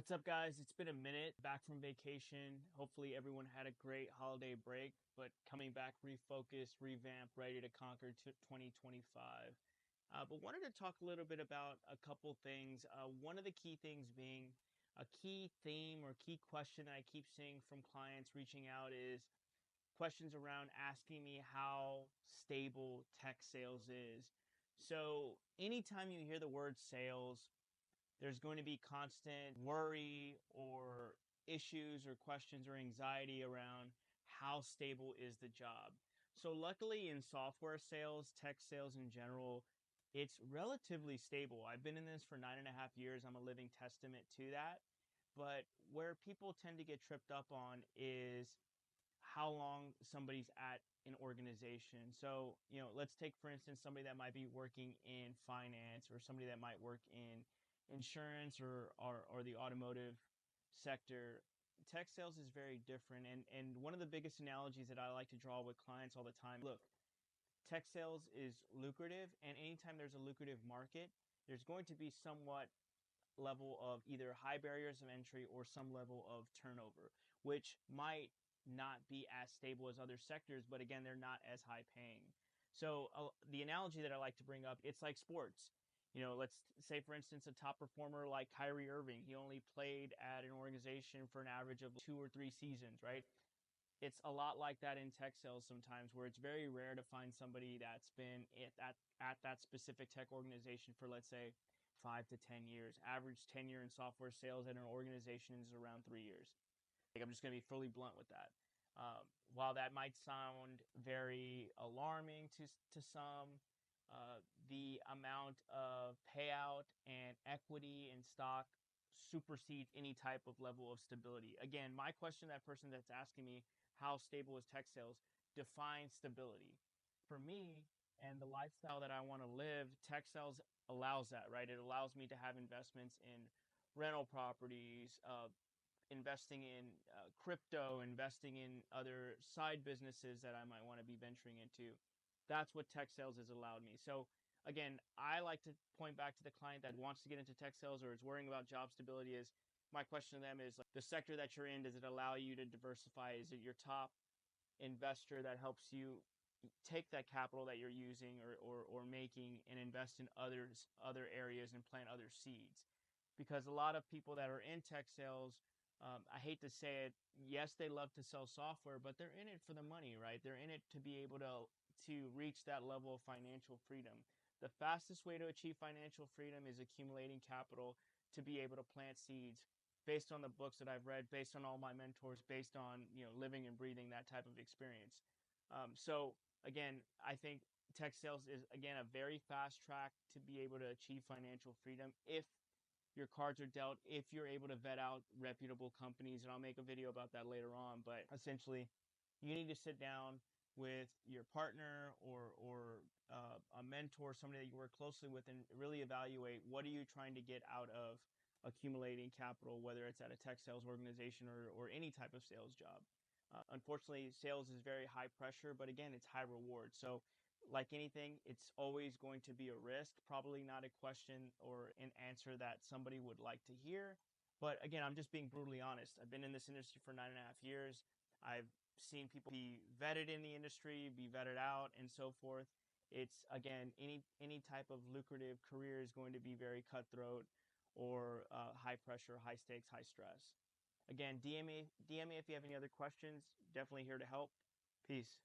What's up, guys? It's been a minute back from vacation. Hopefully, everyone had a great holiday break, but coming back refocused, revamped, ready to conquer 2025. But wanted to talk a little bit about a couple things. One of the key things being a key theme or key question that I keep seeing from clients reaching out is questions around asking me how stable tech sales is. So, anytime you hear the word sales, there's going to be constant worry or issues or questions or anxiety around how stable is the job. So luckily in software sales, tech sales in general, it's relatively stable. I've been in this for 9.5 years. I'm a living testament to that. But where people tend to get tripped up on is how long somebody's at an organization. So, let's take, for instance, somebody that might be working in finance or somebody that might work in insurance or the automotive sector. Tech sales is very different. And one of the biggest analogies that I like to draw with clients all the time, look, tech sales is lucrative, and anytime there's a lucrative market, there's going to be somewhat level of either high barriers of entry or some level of turnover, which might not be as stable as other sectors, but again, they're not as high paying. So the analogy that I like to bring up, it's like sports. Let's say, for instance, a top performer like Kyrie Irving, he only played at an organization for an average of 2 or 3 seasons, right? It's a lot like that in tech sales sometimes, where it's very rare to find somebody that's been at that specific tech organization for, let's say, 5 to 10 years. Average tenure in software sales at an organization is around 3 years. Like, I'm just going to be fully blunt with that. While that might sound very alarming to some, the amount of payout and equity in stock supersedes any type of level of stability. Again, my question to that person that's asking me how stable is tech sales defines stability. For me and the lifestyle that I want to live, tech sales allows that, right? It allows me to have investments in rental properties, investing in crypto, investing in other side businesses that I might want to be venturing into. That's what tech sales has allowed me. So again, I like to point back to the client that wants to get into tech sales or is worrying about job stability. Is my question to them is, like, the sector that you're in, does it allow you to diversify? Is it your top investor that helps you take that capital that you're using or making and invest in other areas and plant other seeds? Because a lot of people that are in tech sales, I hate to say it, yes, they love to sell software, but they're in it for the money, right? They're in it to be able to reach that level of financial freedom. The fastest way to achieve financial freedom is accumulating capital to be able to plant seeds based on the books that I've read, based on all my mentors, based on living and breathing that type of experience. So again, I think tech sales is, again, a very fast track to be able to achieve financial freedom if your cards are dealt, if you're able to vet out reputable companies. And I'll make a video about that later on. But essentially, you need to sit down with your partner or a mentor, somebody that you work closely with, and really evaluate what are you trying to get out of accumulating capital, whether it's at a tech sales organization or any type of sales job. Unfortunately, sales is very high pressure, but again, it's high reward. So like anything, it's always going to be a risk, probably not a question or an answer that somebody would like to hear. But again, I'm just being brutally honest. I've been in this industry for 9.5 years. I've seen people be vetted in the industry, be vetted out, and so forth. It's, again, any type of lucrative career is going to be very cutthroat or high pressure, high stakes, high stress. Again, DM me if you have any other questions. Definitely here to help. Peace.